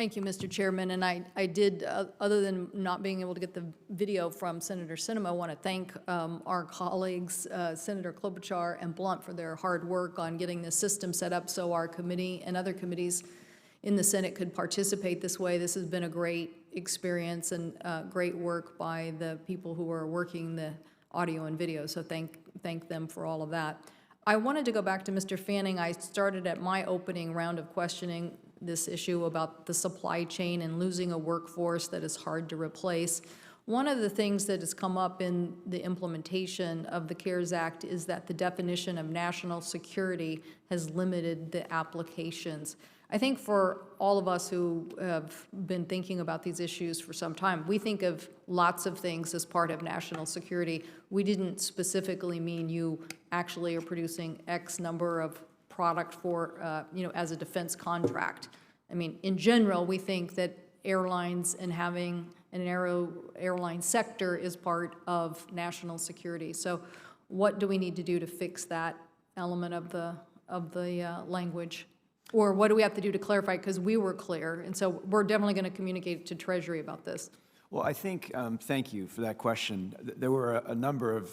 Thank you, Mr. Chairman. And I did, other than not being able to get the video from Senator Sinema, I want to thank our colleagues, Senator Klobuchar and Blunt, for their hard work on getting this system set up so our committee and other committees in the Senate could participate this way. This has been a great experience and great work by the people who are working the audio and video. So thank them for all of that. I wanted to go back to Mr. Fanning. I started at my opening round of questioning this issue about the supply chain and losing a workforce that is hard to replace. One of the things that has come up in the implementation of the CARES Act is that the definition of national security has limited the applications. I think for all of us who have been thinking about these issues for some time, we think of lots of things as part of national security. We didn't specifically mean you actually are producing X number of product for, as a defense contract. I mean, in general, we think that airlines and having an airline sector is part of national security. So what do we need to do to fix that element of the language? Or what do we have to do to clarify? Because we were clear, and so we're definitely going to communicate to Treasury about this. Well, I think, thank you for that question. There were a number of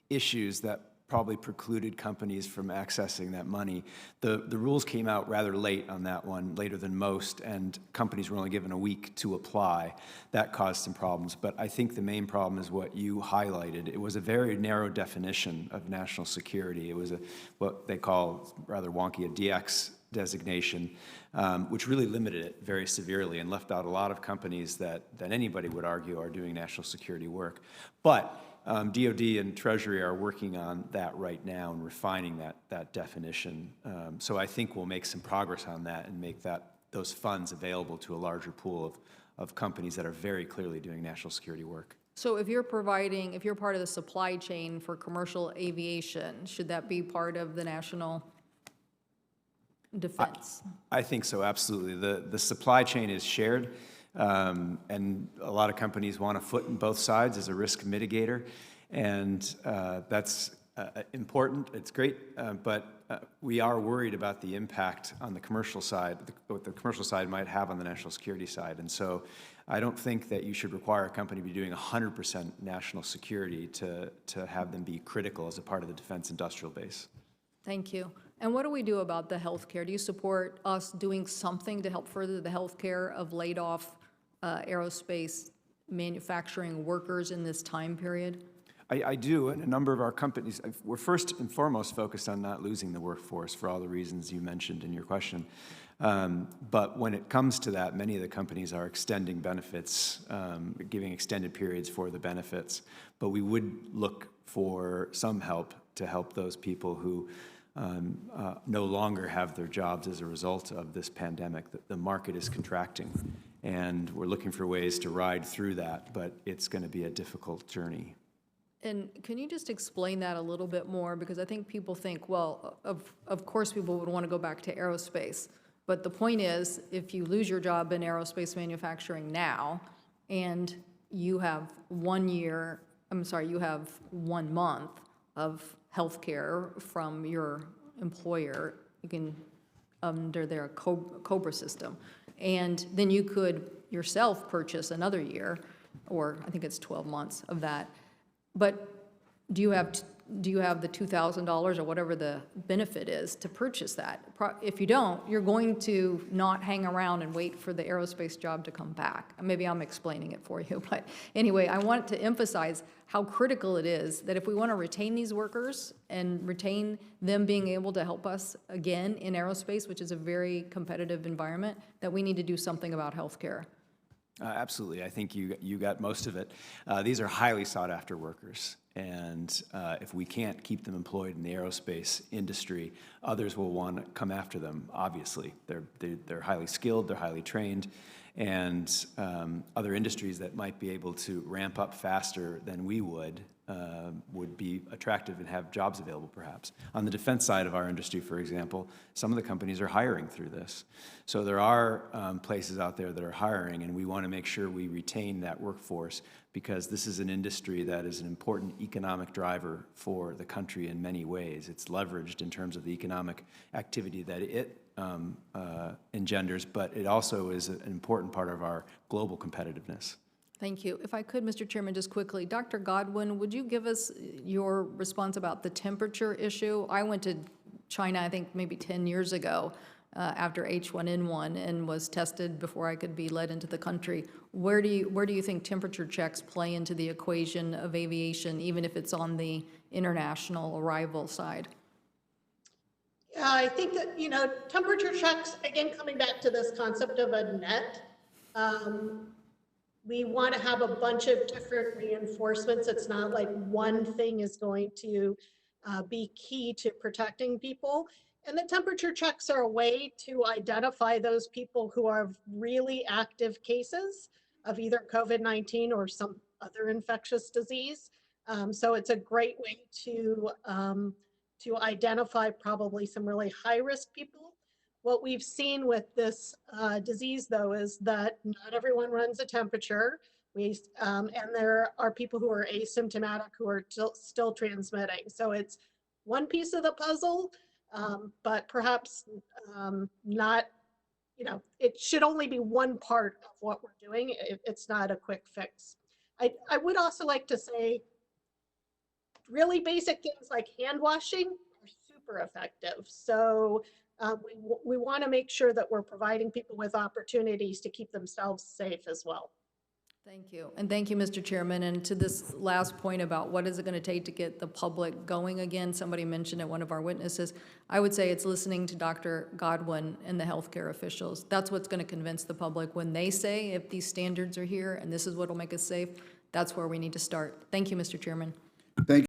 issues that probably precluded companies from accessing that money. The rules came out rather late on that one, later than most, and companies were only given a week to apply. That caused some problems, but I think the main problem is what you highlighted. It was a very narrow definition of national security. It was what they call, rather wonky, a DX designation, which really limited it very severely and left out a lot of companies that anybody would argue are doing national security work. But DOD and Treasury are working on that right now and refining that definition. So I think we'll make some progress on that and make those funds available to a larger pool of companies that are very clearly doing national security work. So if you're part of the supply chain for commercial aviation, should that be part of the national defense? I think so, absolutely. The supply chain is shared, and a lot of companies want a foot in both sides as a risk mitigator, and that's important. It's great, but we are worried about the impact on the commercial side, what the commercial side might have on the national security side. And so I don't think that you should require a company to be doing 100% national security to have them be critical as a part of the defense industrial base. Thank you. And what do we do about the health care? Do you support us doing something to help further the health care of laid off aerospace manufacturing workers in this time period? I do, and a number of our companies, we're first and foremost focused on not losing the workforce for all the reasons you mentioned in your question. But when it comes to that, many of the companies are extending benefits, giving extended periods for the benefits. But we would look for some help to help those people who no longer have their jobs as a result of this pandemic. The market is contracting, and we're looking for ways to ride through that, but it's going to be a difficult journey. And can you just explain that a little bit more? Because I think people think, well, of course people would want to go back to aerospace. But the point is, if you lose your job in aerospace manufacturing now, and you have 1 year, you have 1 month of health care from your employer, you can, under their COBRA system. And then you could yourself purchase another year, or I think it's 12 months of that. But do you have the $2,000 or whatever the benefit is to purchase that? If you don't, you're going to not hang around and wait for the aerospace job to come back. Maybe I'm explaining it for you, but anyway, I want to emphasize how critical it is that if we want to retain these workers and retain them being able to help us again in aerospace, which is a very competitive environment, that we need to do something about healthcare. Absolutely. I think you got most of it. These are highly sought after workers. And if we can't keep them employed in the aerospace industry, others will want to come after them, obviously. They're highly skilled, they're highly trained, and other industries that might be able to ramp up faster than we would be attractive and have jobs available, perhaps. On the defense side of our industry, for example, some of the companies are hiring through this. So there are places out there that are hiring, and we want to make sure we retain that workforce because this is an industry that is an important economic driver for the country in many ways. It's leveraged in terms of the economic activity that it engenders, but it also is an important part of our global competitiveness. Thank you. If I could, Mr. Chairman, just quickly, Dr. Godwin, would you give us your response about the temperature issue? I went to China, I think maybe 10 years ago, after H1N1 and was tested before I could be let into the country. Where do you think temperature checks play into the equation of aviation, even if it's on the international arrival side? I think that, temperature checks, again, coming back to this concept of a net, we want to have a bunch of different reinforcements. It's not like one thing is going to be key to protecting people. And the temperature checks are a way to identify those people who are really active cases of either COVID-19 or some other infectious disease. So it's a great way to identify probably some really high-risk people. What we've seen with this disease, though, is that not everyone runs a temperature. And there are people who are asymptomatic who are still transmitting. So it's one piece of the puzzle, but perhaps not, it should only be one part of what we're doing. It's not a quick fix. I would also like to say really basic things like hand washing are super effective. So we want to make sure that we're providing people with opportunities to keep themselves safe as well. Thank you. And thank you, Mr. Chairman. And to this last point about what is it going to take to get the public going again, somebody mentioned it, one of our witnesses, I would say it's listening to Dr. Godwin and the healthcare officials. That's what's going to convince the public when they say, if these standards are here and this is what will make us safe, that's where we need to start. Thank you, Mr. Chairman. Thank you.